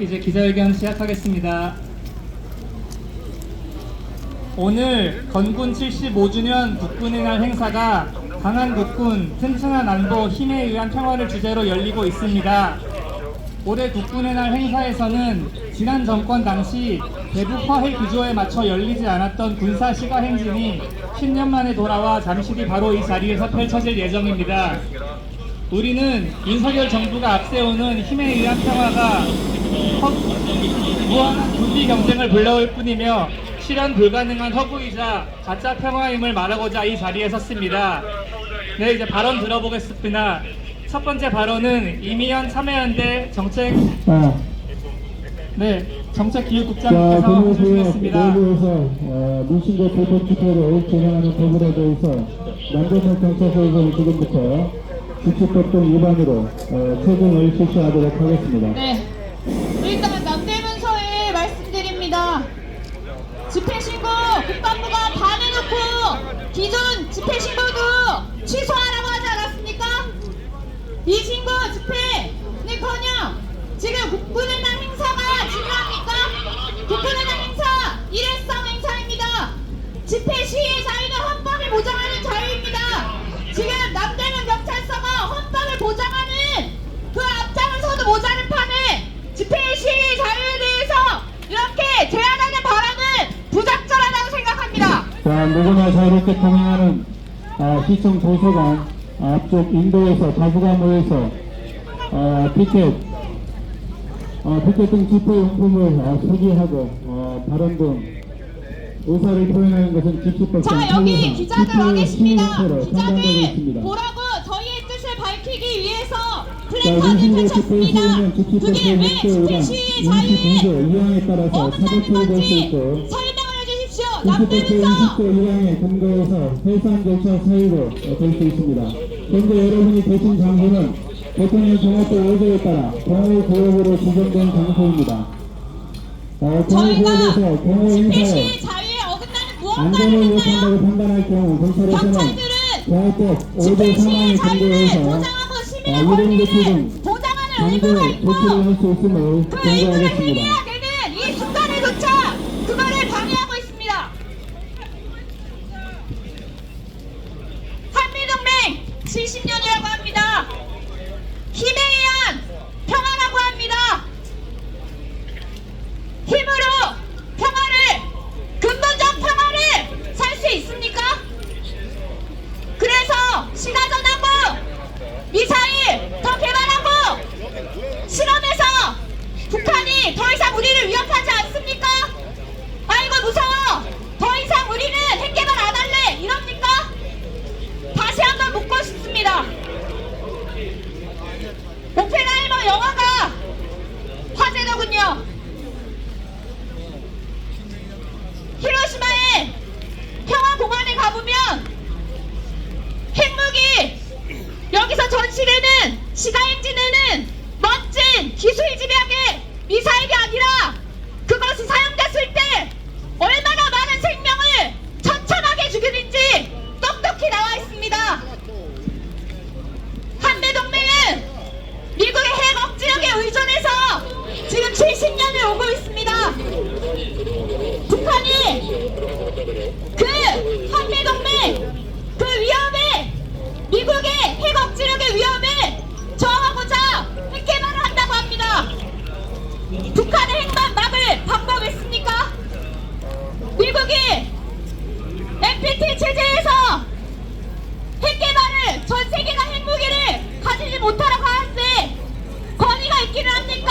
이제 기자회견 시작하겠습니다. 오늘 건군 75주년 국군의 날 행사가 강한 국군, 튼튼한 안보, 힘에 의한 평화를 주제로 열리고 있습니다. 올해 국군의 날 행사에서는 지난 정권 당시 대북 화해 기조에 맞춰 열리지 않았던 군사 시가 행진이 10년 만에 돌아와 잠시 뒤 바로 이 자리에서 펼쳐질 예정입니다. 우리는 윤석열 정부가 앞세우는 힘에 의한 평화가 무한한 군비 경쟁을 불러올 뿐이며 실현 불가능한 허구이자 가짜 평화임을 말하고자 이 자리에 섰습니다. 네, 이제 발언 들어보겠습니다. 첫 번째 발언은 이미연 참여연대 정책기획국장께서 해주시겠습니다. 내부에서 민심과 불법 집회를 진행하는 법률에 대해서 남대문 경찰서에서 지금부터 집시법 등 위반으로 처분을 실시하도록 하겠습니다. 네, 일단 남대문서에 말씀드립니다. 집회신고 국방부가 반해놓고 기존 집회신고도 취소하라고 하지 않았습니까? 이 신고 집회는커녕 지금 국군의 날 행사가 중요합니까? 국군의 날 행사 일회성 행사입니다. 집회 시위의 자유는 헌법이 보장하는 자유입니다. 지금 남대문 경찰서가 헌법을 보장하는 그 앞장을 서도 모자른 판에 집회 시위의 자유에 대해서 이렇게 제한하는 발언은 부적절하다고 생각합니다. 자, 누구나 자유롭게 통행하는 시청 도서관 앞쪽 인도에서 다수가 모여서 피켓 등 집회용품을 소지하고 발언 등 의사를 표현하는 것은 집시법 자, 여기 기자들 와 계십니다. 판단되고 기자들 있습니다. 보라고 저희의 뜻을 밝히기 위해서 플래카드 펼쳤습니다. 그게 왜 집회 시위의 자유에 이항에 따라서 어긋나는 건지 설명을 해주십시오. 집시법 남대문서 20조 1항에 근거해서 해상경찰 사유로 될 수 있습니다. 현재 여러분이 계신 장소는 대통령 종합법 5조에 따라 경호구역으로 지정된 장소입니다. 경호구역에서 경호 집회 행사에 시위의 자유에 어긋나는 무언가를 안전을 했나요? 요구한다고 판단할 경우 경찰에서는 경찰들은 경호법 집회 5조 시위의 3항에 자유를 근거해서 보장하고 시민의 이동 권리를 조치 등 보장하는 강제 의무가 있고 조치를 할 수 있음을 그 의무를 경고하겠습니다. 행해야 되는 이 순간에조차 그거를 방해하고 있습니다. 한미동맹 70년이라고 합니다. 힘에 의한 평화라고 합니다. 힘으로 평화를, 근본적 평화를 살 수 있습니까? 그래서 시가전하고 미사일 더 개발하고 실험해서 북한이 더 이상 우리를 위협하지 않습니까? 아이고 무서워, 더 이상 우리는 핵 개발 안 할래 이럽니까? 다시 한번 묻고 싶습니다. 오펜하이머 영화가 화제더군요. 히로시마의 평화공원에 가보면 핵무기 여기서 전시되는 시가행진에는 멋진 기술집약의 미사일이 아니라 그것이 사용됐을 때 얼마나 많은 생명을 처참하게 죽이는지 똑똑히 나와 있습니다. 한미동맹은 미국의 핵 억지력에 의존해서 지금 70년을 오고 있습니다. 북한이 그 한미동맹 그 위험에, 미국의 핵 억지력의 위험에 저항하고자 핵 개발을 한다고 합니다. 북한의 핵만 막을 방법 있습니까? 미국이 NPT 체제에서 핵 개발을, 전 세계가 핵무기를 가지지 못하라고 하는데 권위가 있기는 합니까?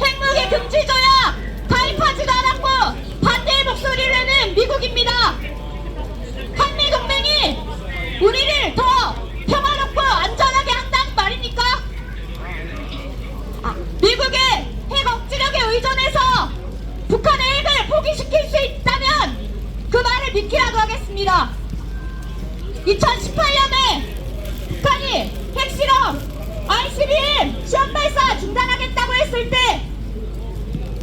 핵무기 금지 조약 가입하지도 않았고 반대의 목소리를 내는 미국입니다. 한미동맹이 우리를 더 평화롭고 안전하게 한다는 말입니까? 미국의 핵 억지력에 의존해서 북한의 핵을 포기시킬 수 있다면 그 말을 믿기라도 하겠습니다. 2018년에 북한이 핵실험 ICBM 시험 발사 중단하겠다고 했을 때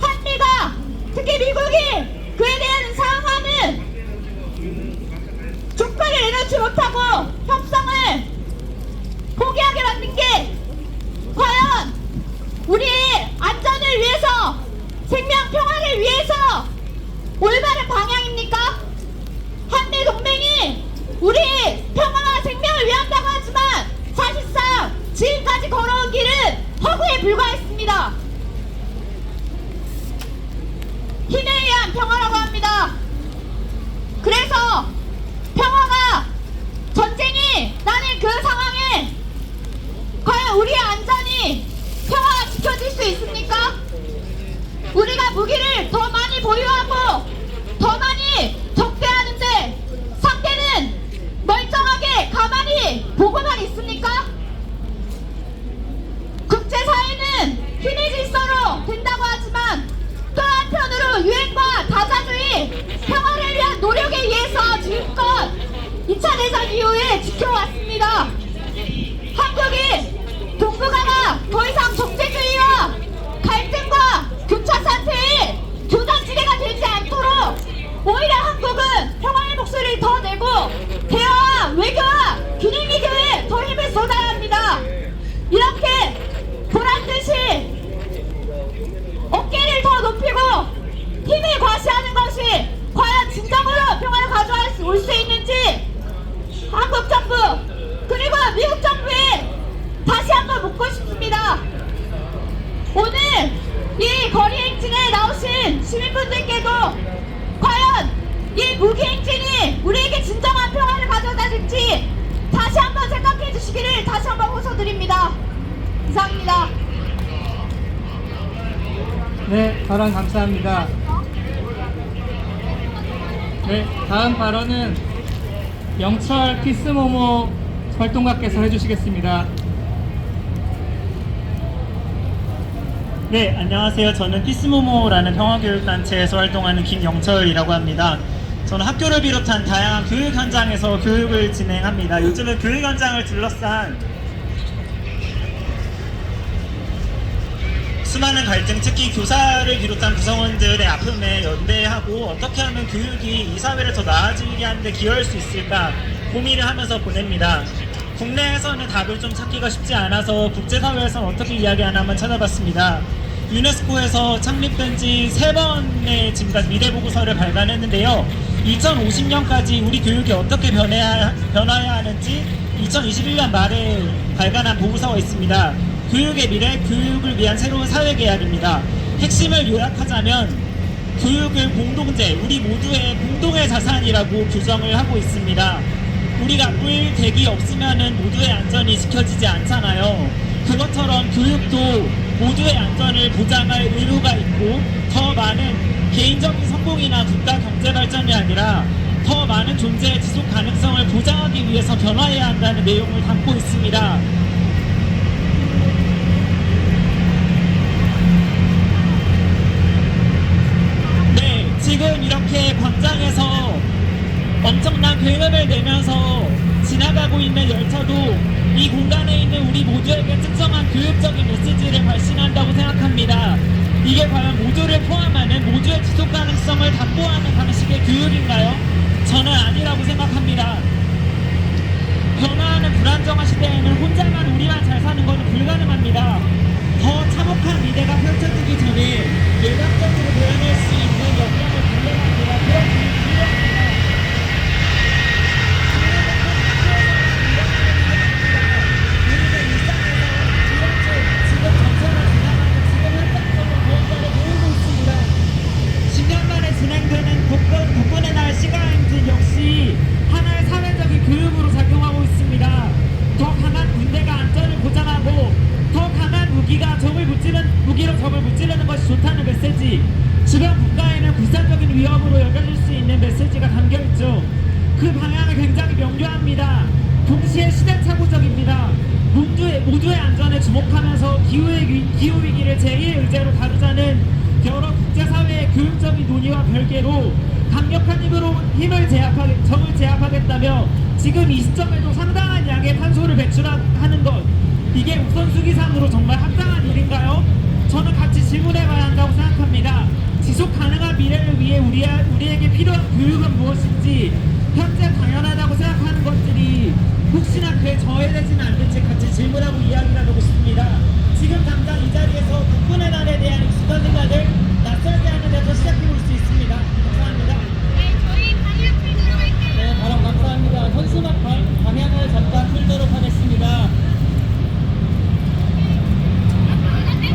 한미가, 특히 미국이 그에 대한 상황은 조건을 내놓지 못하고 협상을 포기하게 만든 게 과연 우리 불과했습니다. 힘에 의한 평화라고 합니다. 그래서 평화가 전쟁이 나는 그 상황에 과연 우리의 안전이 평화가 지켜질 수 있습니까? 우리가 무기를 더 많이 보유하고 더 많이 적대하는데 상대는 멀쩡하게 가만히 보고만 있습니까? 국제사회는 힘의 질서로 된다고 하지만 또 한편으로 유엔과 다자주의 평화를 위한 노력에 의해서 지금껏 2차 대전 이후에 지켜왔습니다. 한국이 동북아가 더 이상 적대주의와 갈등과 교차 상태의 교단지대가 되지 않도록 오히려 한국은 평화의 목소리를 더 내고 대화와 외교와 균형 미교에 더 힘을 쏟아야 합니다. 이렇게 보란듯이 어깨를 더 높이고 힘을 과시하는 것이 과연 진정으로 평화를 가져올 수 있는지 한국 정부 그리고 미국 정부에 다시 한번 묻고 싶습니다. 오늘 이 거리 행진에 나오신 시민분들께도 과연 이 무기 행진이 우리에게 진정한 평화를 가져다 줄지 다시 한번 생각해 주시기를 다시 한번 호소드립니다. 이상입니다. 네, 발언 감사합니다. 네, 다음 발언은 영철 피스모모 활동가께서 해주시겠습니다. 네, 안녕하세요. 저는 피스모모라는 평화교육단체에서 활동하는 김영철이라고 합니다. 저는 학교를 비롯한 다양한 교육 현장에서 교육을 진행합니다. 요즘은 교육 현장을 둘러싼 수많은 갈등, 특히 교사를 비롯한 구성원들의 아픔에 연대하고 어떻게 하면 교육이 이 사회를 더 나아지게 하는 데 기여할 수 있을까 고민을 하면서 보냅니다. 국내에서는 답을 좀 찾기가 쉽지 않아서 국제사회에서는 어떻게 이야기하나 한번 찾아봤습니다. 유네스코에서 창립된 지 3번의 지금까지 미래보고서를 발간했는데요. 2050년까지 우리 교육이 어떻게 변화해야 하는지 2021년 말에 발간한 보고서가 있습니다. 교육의 미래, 교육을 위한 새로운 사회계약입니다. 핵심을 요약하자면 교육을 공동체, 우리 모두의 공동의 자산이라고 규정을 하고 있습니다. 우리가 불대기 없으면은 모두의 안전이 지켜지지 않잖아요. 그것처럼 교육도 모두의 안전을 보장할 의무가 있고 더 많은 개인적인 성공이나 국가 경제 발전이 아니라 더 많은 존재의 지속 가능성을 보장하기 위해서 변화해야 한다는 내용을 담고 있습니다. 네, 지금 이렇게 광장에서 엄청난 굉음을 내면서 지나가고 있는 열차도 이 공간에 있는 우리 모두에게 특정한 교육적인 메시지를 발신한다고 생각합니다. 이게 과연 모두를 포함하는 모두의 지속 가능성을 담보하는 방식의 교육인가요? 저는 아니라고 생각합니다. 변화하는 불안정한 시대에는 혼자만 우리만 잘 사는 것은 불가능합니다. 더 참혹한 미래가 펼쳐지기 전에 예방적으로 보여낼 수 있는 역량을 발견합니다. 그런 교육이 필요합니다. 국군의 날 시가행진 역시 하나의 사회적인 교육으로 작용하고 있습니다. 더 강한 군대가 안전을 보장하고 더 강한 무기로 적을 무찌르는 것이 좋다는 메시지, 주변 국가에는 불사적인 위협으로 여겨질 수 있는 메시지가 담겨있죠. 그 방향은 굉장히 명료합니다. 동시에 시대착오적입니다. 모두의 안전에 주목하면서 기후위기를 제1의 의제로 다루자는 여러 국제사회의 교육적인 논의와 별개로 강력한 적을 제압하겠다며 지금 이 시점에도 상당한 양의 탄소를 배출하는 것, 이게 우선순위상으로 정말 합당한 일인가요? 저는 같이 질문해봐야 한다고 생각합니다. 지속 가능한 미래를 위해 우리에게 필요한 교육은 무엇인지, 현재 당연하다고 생각하는 것들이 혹시나 그에 저해되지는 않는지 같이 질문하고 이야기를 나누고 싶습니다. 지금 당장 이 자리에서 국군의 날에 대한 익숙한 생각을 낯설게 하는 데서 시작해볼 수 있습니다. 감사합니다. 네, 저희 방향 풀도록 할게요. 네, 바로 감사합니다. 현수막 방향을 잠깐 풀도록 하겠습니다. 네,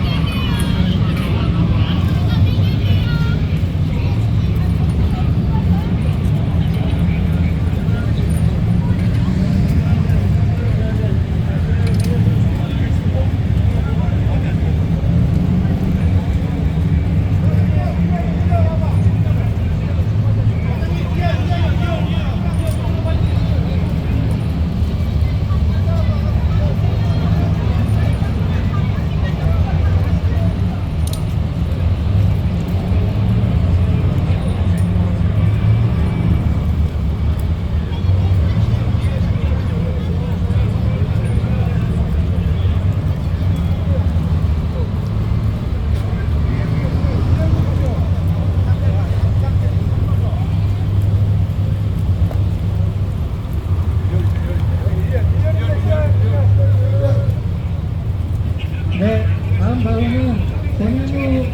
다음 발언은 권현우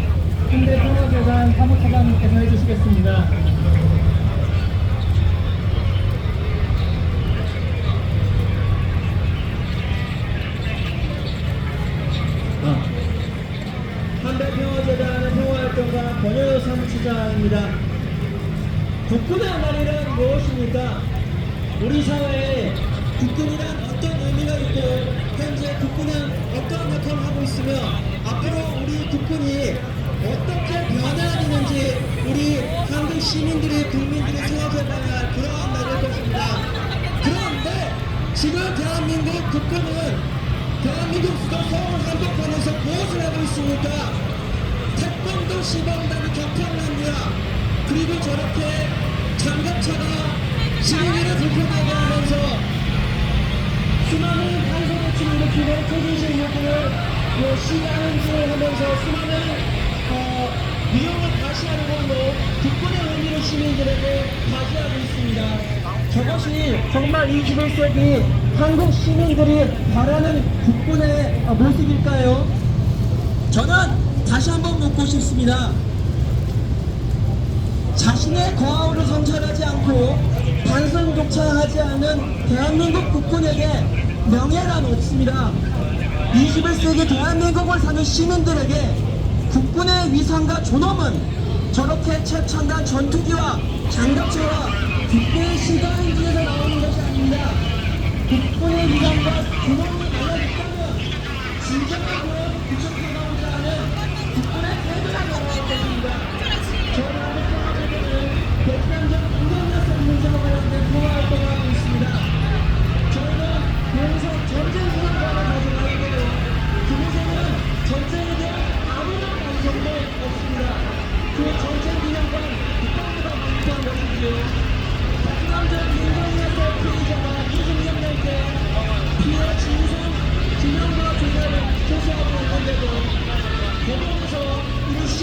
현대평화재단 사무차장님께서 해주시겠습니다. 한대평화재단의 평화활동가 권현우 사무처장입니다. 국군의 말이란 무엇입니까? 우리 사회에 국군이란 어떤 의미가 있고 현재 국군은 어떤 역할을 하고 있으며 앞으로 우리 국군이 어떻게 변화하는지 우리 한국 시민들이 국민들이 생각해봐야 할 그러한 날일 것입니다. 그런데 지금 대한민국 국군은 대한민국 수도 서울 한복판에서 무엇을 하고 있습니까? 태권도 시범단이 격파합니다. 그리고 저렇게 장갑차가 시민들을 불편하게 하면서 수많은 탄소배출을 일으키고 초기실 요구를 시간을 하면서 수많은 위험을 과시하는 국군의 의미를 시민들에게 과시하고 있습니다. 저것이 정말 21세기 한국 시민들이 바라는 국군의 모습일까요? 저는 다시 한번 묻고 싶습니다. 자신의 거하우를 성찰하지 않고 반성조차 하지 않은 대한민국 국군에게 명예란 없습니다. 21세기 대한민국을 사는 시민들에게 국군의 위상과 존엄은 저렇게 최첨단 전투기와 장갑차와 국군의 시간인지에서 나오는 것이 아닙니다. 국군의 위상과 존엄이 달라졌다면 진정한 교역을 구축해나오지 않은 국군의 태도가 나올 것입니다. 저는 한국평화재단은 베트남전 인도네시아 문제와 관련된 평화활동을 하고 있습니다. 저희는 여기서 전쟁 수상자를 가져가 있고요. 그곳에는 전쟁에 대한 아무런 감정도 없습니다. 그 전쟁 기념관 국방부가 만든 것이지요. 베트남전 인도네시아 피해자가 26년 때 피해 진상 진영과 조사를 조사하고 있는데도 대법원에서 이르신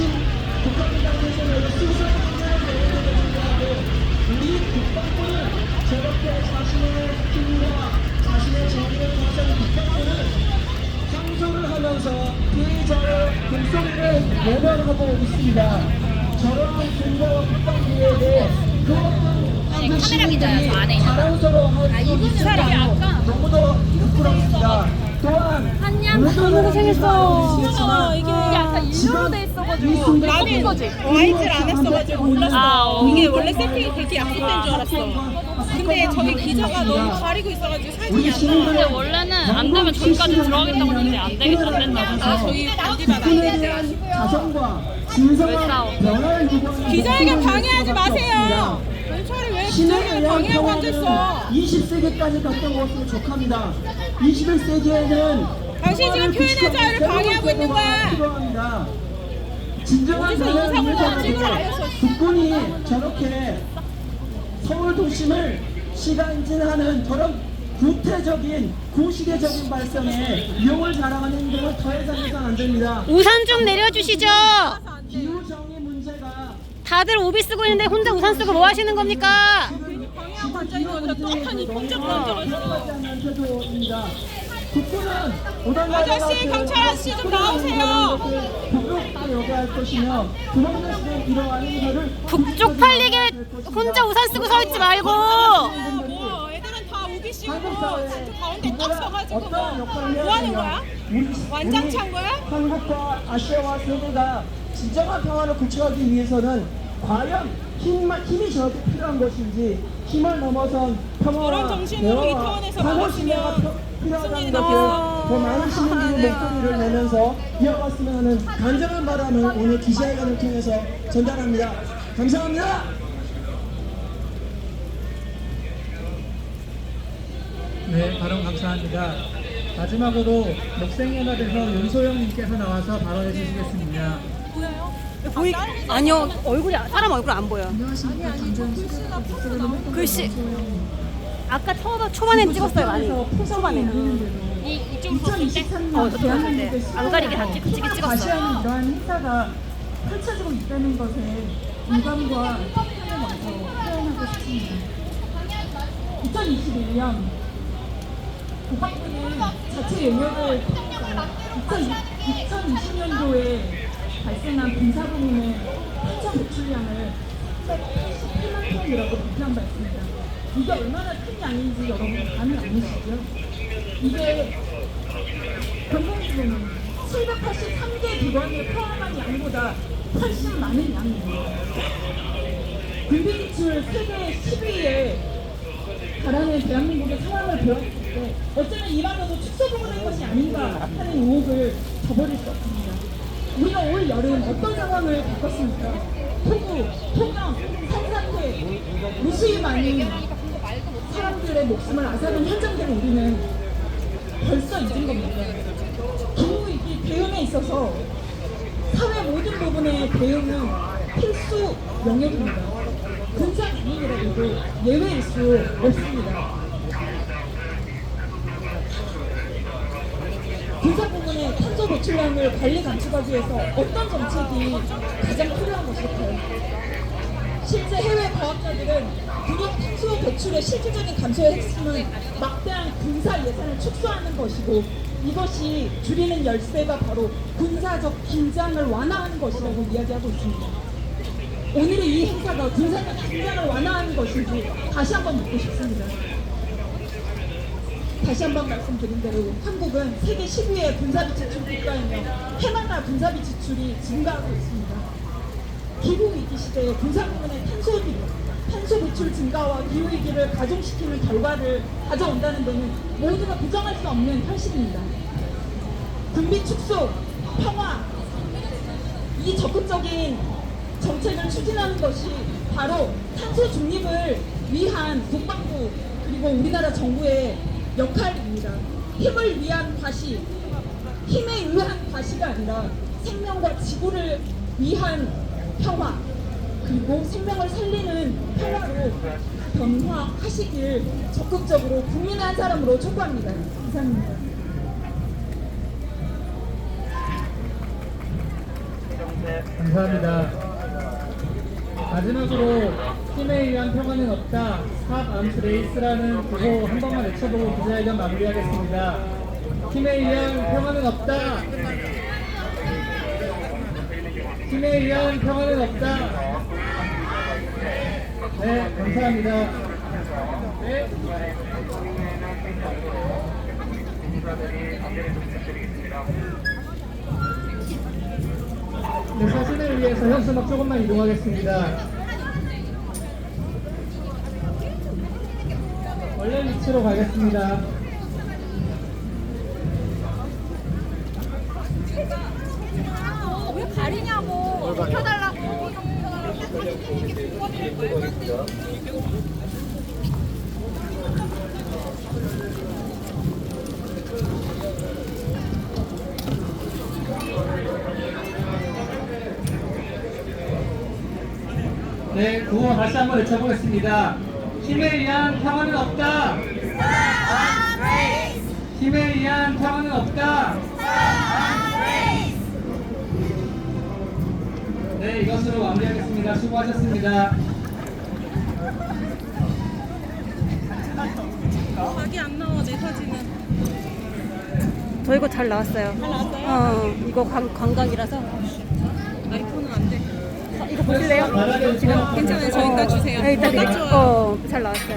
국가기관에서는 수사 판단을 내리는데도 불구하고 우리 국방부는 저렇게 자신의 힘과 자신의 정의를 가진 국방부는 항소를 하면서 피해자의 목소리를 외면하고 있습니다. 저러한 군대와 국방부에 대해 그 어떤 한국 시민들이 자랑스러워할 사람이 너무도 부끄럽습니다. 또한 너무 고생했어. 이게 약간 일로로 돼 있어가지고 나는 와이즈를 안 했어가지고 몰랐어. 이게 원래 세팅이 되게 약속된 줄 알았어. 근데 저기 기자가 너무 가리고 있어가지고 사진이 안 나와. 근데 원래는 안 되면 저기까지 들어가겠다고 했는데 안 된다고. 아 저기 반지만 안 돼. 자성과 진성한 변화를 요구하는 기자회견 방해하지 마세요. 경찰이 왜 기자회견 방해하고 앉아있어? 20세기까지 갔던 것으로 족합니다. 21세기에는 당신 지금 표현의 자유를 방해하고 있는 거야. 필요합니다. 진정한 어디서 변화를 인사고 위해서는 찍으러 다녔어. 국군이 저렇게 서울 도심을 시간진하는 저런 구태적인 구시대적인 발성에 위용을 자랑하는 행동을 더 이상 해서는 안 됩니다. 우산 좀 내려주시죠. 기후 정의 문제가 다들 오비 쓰고 있는데 혼자 우산 쓰고 뭐 하시는 겁니까? 방해하고 앉아있는 거죠. 떡하니 꼼짝도 앉아가지고. 태도입니다. 국군은 아저씨, 경찰 아저씨 좀 나오세요. 북쪽도 요구할 것이며 부모님들은 이러한 행사를 북쪽 팔리게 혼자 우산 쓰고 서 있지 말고. 뭐 애들은 다 우기 씌우고 진짜 가운데 딱 서가지고 뭐 하는 거야? 완장 찬 거야? 한국과 아시아와 세계가 진정한 평화를 구축하기 위해서는 과연 힘이 저렇게 필요한 것인지 힘을 넘어선 평화와 그런 정신으로 대화와 이태원에서 상호 신뢰가 막았으면 필요하다는 무슨 것을 일이나. 더 많은 시민들이 목소리를 내면서 이어갔으면 하는 간절한 바람을 오늘 기자회견을 통해서 전달합니다. 감사합니다. 네, 발언 감사합니다. 마지막으로 녹색연합에서 윤소영님께서 나와서 발언해 주시겠습니다. 아니요, 사람 얼굴 안 보여. 글씨 아까 초반에 찍었어요. 많이 초반에. 이쪽으로 찍었을 때 안 가리게 다 찍게 찍었어. 과시하는 이러한 행사가 펼쳐지고 있다는 것에 공감과 협력을 먼저 표현하고 싶습니다. 2021년 국방부는 자체 용역을 2020년도에 발생한 분사부문의 탄소 배출량을 388만 톤이라고 발표한 바 있습니다. 이게 얼마나 큰 양인지 여러분 감이 안 오시죠? 이게 경공지구는 783개 기관을 포함한 양보다 훨씬 많은 양입니다. 군비지출 세계 10위에 달하는 대한민국의 상황을 보았을 때 어쩌면 이만으로도 축소부문한 것이 아닌가 하는 의혹을 저버릴 수 없습니다. 우리가 올 여름 어떤 상황을 겪었습니까? 폭우, 폭염, 산사태, 무수히 많은 사람들의 목숨을 앗아간 현장들을 우리는 벌써 잊은 겁니다. 기후위기 대응에 있어서 사회 모든 부분의 대응은 필수 영역입니다. 군사 분위기라도 예외일 수 없습니다. 군사 부문의 탄소 배출량을 관리 감축하기 위해서 어떤 정책이 가장 필요한 것일까요? 실제 해외 과학자들은 군용 탄소 배출의 실질적인 감소의 핵심은 막대한 군사 예산을 축소하는 것이고 이것이 줄이는 열쇠가 바로 군사적 긴장을 완화하는 것이라고 이야기하고 있습니다. 오늘의 이 행사가 군사적 긴장을 완화하는 것인지 다시 한번 묻고 싶습니다. 다시 한번 말씀드린 대로 한국은 세계 10위의 군사비 지출 국가이며 해마다 군사비 지출이 증가하고 있습니다. 기후위기 시대에 군사 부문의 탄소 배출 증가와 기후위기를 가중시키는 결과를 가져온다는 데는 모두가 부정할 수 없는 현실입니다. 군비 축소, 평화, 이 적극적인 정책을 추진하는 것이 바로 탄소 중립을 위한 국방부 그리고 우리나라 정부의 역할입니다. 힘을 위한 과시, 힘에 의한 과시가 아니라 생명과 지구를 위한 평화 그리고 생명을 살리는 평화로 변화하시길 적극적으로 국민의 한 사람으로 촉구합니다. 이상입니다. 감사합니다. 마지막으로 힘에 의한 평화는 없다. Stop Arms Race라는 구호 한 번만 외쳐보고 기자회견 마무리하겠습니다. 힘에 의한 평화는 없다. 힘에 의한 평화는 없다. 네, 감사합니다. 네. 네, 사진을 위해서 현수막 조금만 이동하겠습니다. 원래 위치로 가겠습니다. 왜 가리냐고. 켜달라고. 네, 구호 다시 한번 외쳐보겠습니다. 힘에 의한 평화는 없다. 힘에 의한 평화는 없다. 네, 이것으로 마무리하겠습니다. 수고하셨습니다. 자기 안 나와 내 사진은. 저 이거 잘 나왔어요. 잘 나왔어요? 이거 관광이라서. 아이폰은 안 돼. 이거 보실래요? 지금 괜찮아요. 저 이따 주세요. 네, 이따 드릴게요. 잘 나왔어요.